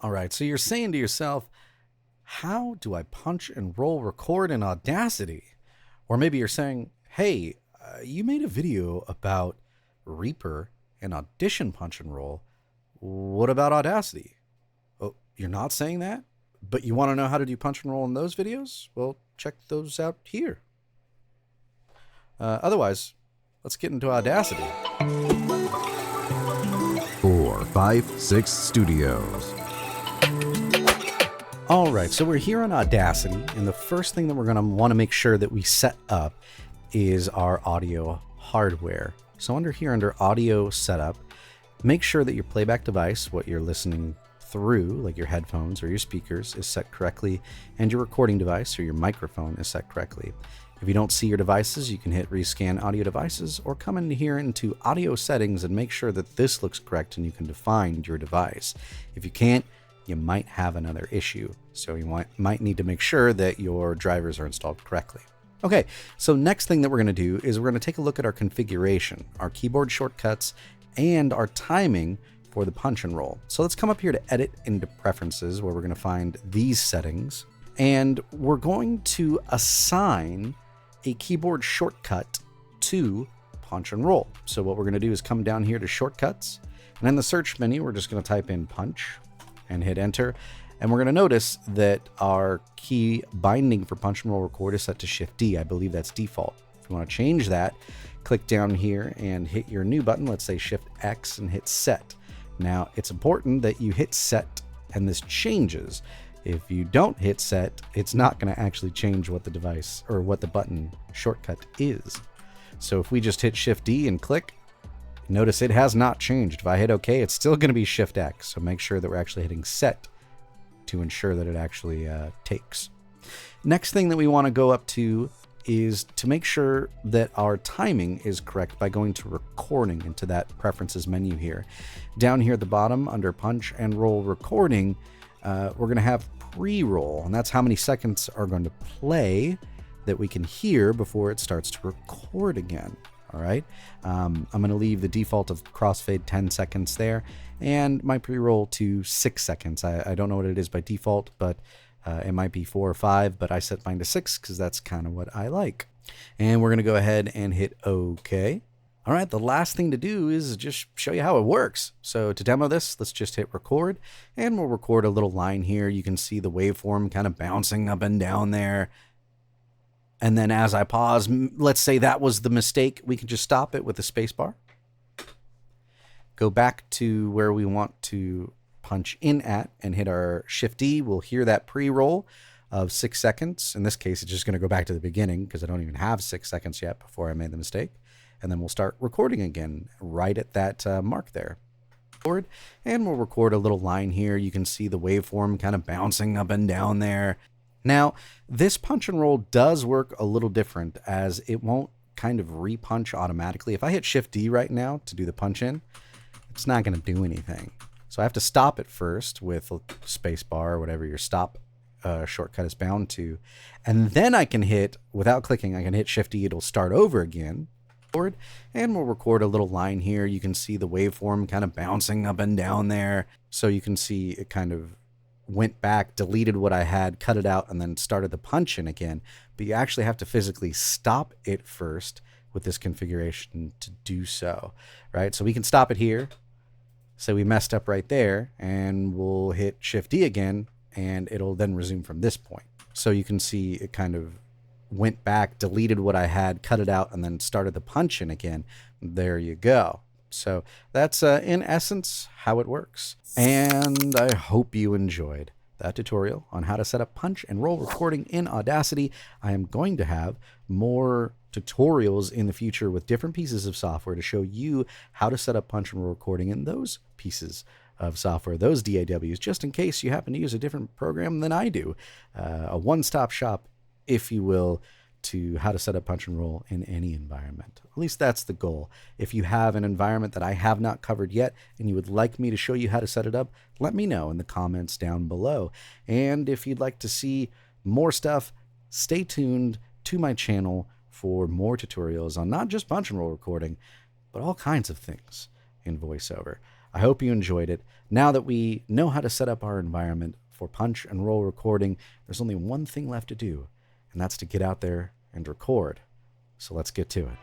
All right, so you're saying to yourself, how do I punch and roll record in Audacity? Or maybe you're saying, hey, you made a video about Reaper and Audition punch and roll. What about Audacity? Oh, you're not saying that? But you want to know how to do punch and roll in those videos? Well, check those out here. Otherwise, let's get into Audacity. 456 Studios. All right, so we're here on Audacity, and the first thing that we're going to want to make sure that we set up is our audio hardware. So under audio setup, make sure that your playback device, what you're listening through, like your headphones or your speakers, is set correctly, and your recording device or your microphone is set correctly. If you don't see your devices, you can hit rescan audio devices or come in here into audio settings and make sure that this looks correct and you can define your device. If you can't, you might have another issue. So you might need to make sure that your drivers are installed correctly. Okay, so next thing that we're going to do is we're going to take a look at our configuration, our keyboard shortcuts, and our timing for the punch and roll. So let's come up here to edit into preferences where we're going to find these settings. And we're going to assign a keyboard shortcut to punch and roll. So what we're going to do is come down here to shortcuts. And in the search menu, we're just going to type in punch and hit enter. And we're going to notice that our key binding for punch and roll record is set to Shift D. I believe that's default. If you want to change that, click down here and hit your new button. Let's say Shift X and hit set. Now it's important that you hit set and this changes. If you don't hit set, it's not going to actually change what the device or what the button shortcut is. So if we just hit Shift D and click, notice it has not changed. If I hit OK, it's still going to be Shift X. So make sure that we're actually hitting set to ensure that it actually takes. Next thing that we want to go up to is to make sure that our timing is correct by going to recording into that preferences menu here. Down here at the bottom under punch and roll recording, we're going to have pre-roll, and that's how many seconds are going to play that we can hear before it starts to record again. All right, I'm going to leave the default of crossfade 10 seconds there and my pre-roll to 6 seconds. I don't know what it is by default, but it might be 4 or 5, but I set mine to 6 because that's kind of what I like. And we're going to go ahead and hit OK. All right, the last thing to do is just show you how it works. So to demo this, let's just hit record, and we'll record a little line here. You can see the waveform kind of bouncing up and down there. And then as I pause, let's say that was the mistake, we can just stop it with the space bar. Go back to where we want to punch in at and hit our Shift D. We'll hear that pre-roll of 6 seconds. In this case, it's just going to go back to the beginning because I don't even have 6 seconds yet before I made the mistake. And then we'll start recording again right at that mark there. And we'll record a little line here. You can see the waveform kind of bouncing up and down there. Now, this punch and roll does work a little different as it won't kind of re-punch automatically. If I hit Shift D right now to do the punch in, it's not going to do anything. So I have to stop it first with space bar or whatever your stop shortcut is bound to. And then I can hit, without clicking, I can hit Shift D, it'll start over again. And we'll record a little line here. You can see the waveform kind of bouncing up and down there. So you can see it kind of went back, deleted what I had, cut it out, and then started the punch in again. But you actually have to physically stop it first with this configuration to do so, right? So we can stop it here. So we messed up right there, and we'll hit Shift D again, and it'll then resume from this point. So you can see it kind of went back, deleted what I had, cut it out, and then started the punch in again. There you go. So that's in essence how it works. And I hope you enjoyed that tutorial on how to set up punch and roll recording in Audacity. I am going to have more tutorials in the future with different pieces of software to show you how to set up punch and roll recording in those pieces of software, those DAWs, just in case you happen to use a different program than I do. A one-stop shop, if you will, to how to set up punch and roll in any environment. At least that's the goal. If you have an environment that I have not covered yet and you would like me to show you how to set it up, let me know in the comments down below. And if you'd like to see more stuff, stay tuned to my channel for more tutorials on not just punch and roll recording, but all kinds of things in voiceover. I hope you enjoyed it. Now that we know how to set up our environment for punch and roll recording, there's only one thing left to do, and that's to get out there and record. So let's get to it.